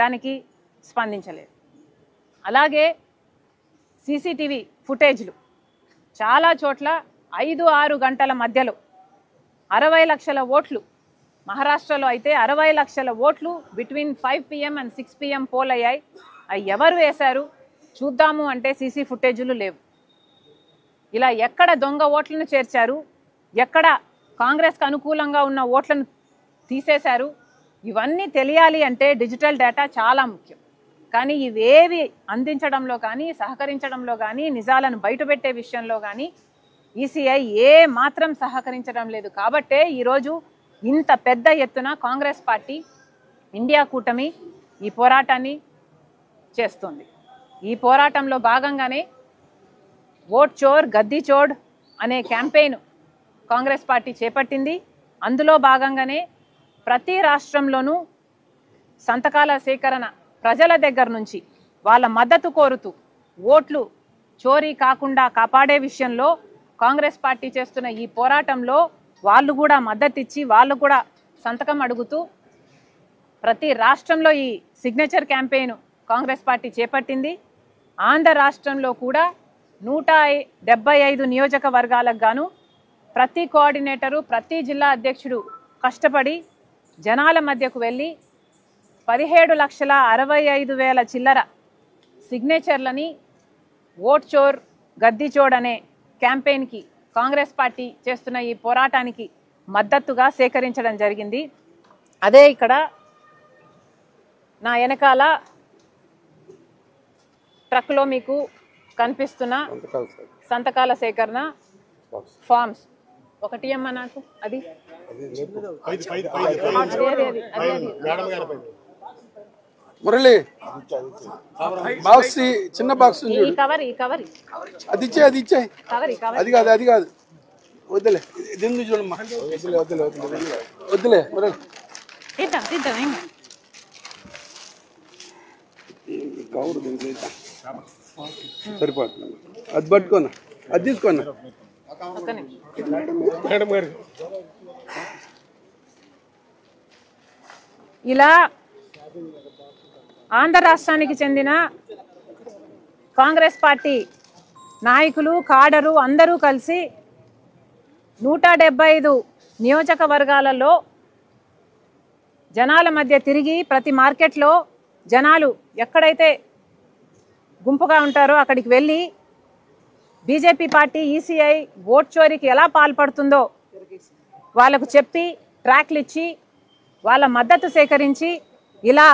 దానికి స్పందించలేదు. అలాగే సీసీటీవీ ఫుటేజ్లు చాలా చోట్ల 5-6 గంటల మధ్యలో 60 లక్షల ఓట్లు, మహారాష్ట్రలో అయితే 60 లక్షల ఓట్లు between 5 PM and 6 PM poll అయ్యాయి. అవి ఎవరు వేశారు చూద్దాము అంటే సీసీ ఫుటేజీలు లేవు. ఇలా ఎక్కడ దొంగ ఓట్లను చేర్చారు, ఎక్కడ కాంగ్రెస్కు అనుకూలంగా ఉన్న ఓట్లను తీసేశారు, ఇవన్నీ తెలియాలి అంటే డిజిటల్ డేటా చాలా ముఖ్యం. కానీ ఇవేవి అందించడంలో కానీ, సహకరించడంలో కానీ, నిజాలను బయటపెట్టే విషయంలో కానీ ఈసీఐ ఏ మాత్రం సహకరించడం లేదు. కాబట్టే ఈరోజు ఇంత పెద్ద ఎత్తున కాంగ్రెస్ పార్టీ, ఇండియా కూటమి ఈ పోరాటాన్ని చేస్తుంది. ఈ పోరాటంలో భాగంగానే ఓట్ చోర్ గద్దీ చోడ్ అనే క్యాంపెయిన్ కాంగ్రెస్ పార్టీ చేపట్టింది. అందులో భాగంగానే ప్రతి రాష్ట్రంలోనూ సంతకాల సేకరణ ప్రజల దగ్గర నుంచి వాళ్ళ మద్దతు కోరుతూ ఓట్లు చోరీ కాకుండా కాపాడే విషయంలో కాంగ్రెస్ పార్టీ చేస్తున్న ఈ పోరాటంలో వాళ్ళు కూడా మద్దతు ఇచ్చి వాళ్ళు కూడా సంతకం అడుగుతూ ప్రతి రాష్ట్రంలో ఈ సిగ్నేచర్ క్యాంపెయిన్ కాంగ్రెస్ పార్టీ చేపట్టింది. ఆంధ్ర రాష్ట్రంలో కూడా 175 నియోజకవర్గాలకు గాను ప్రతి కోఆర్డినేటరు, ప్రతి జిల్లా అధ్యక్షుడు కష్టపడి జనాల మధ్యకు వెళ్ళి 17,65,000 చిల్లర సిగ్నేచర్లని ఓట్ చోర్ గద్దీ చోడ్ అనే క్యాంపెయిన్కి కాంగ్రెస్ పార్టీ చేస్తున్న ఈ పోరాటానికి మద్దతుగా సేకరించడం జరిగింది. అదే ఇక్కడ నా వెనకాల ట్రక్లో మీకు కనిపిస్తున్న సంతకాల సేకరణ ఫామ్స్. ఒకటి అమ్మా నాకు అది మురళి బాక్స్, చిన్న బాక్స్ ఈ కవర్ అది ఇచ్చే, అది ఇచ్చే, అది కాదు, అది కాదు, వద్దులే, దీన్ని చూడమ్మా, వద్దులే వద్దులే వద్దులే వద్దులే మురళి కవర్ సరిపోతుంది. అది పట్టుకోనా, అది తీసుకోనా. ఇలా ఆంధ్ర రాష్ట్రానికి చెందిన కాంగ్రెస్ పార్టీ నాయకులు, కాడరు అందరూ కలిసి 175 నియోజకవర్గాలలో జనాల మధ్య తిరిగి ప్రతి మార్కెట్లో జనాలు ఎక్కడైతే గుంపుగా ఉంటారో అక్కడికి వెళ్ళి బీజేపీ పార్టీ ఈసీఐ ఓట్ చోరీకి ఎలా పాల్పడుతుందో వాళ్ళకు చెప్పి ట్రాక్లు ఇచ్చి వాళ్ళ మద్దతు సేకరించి ఇలా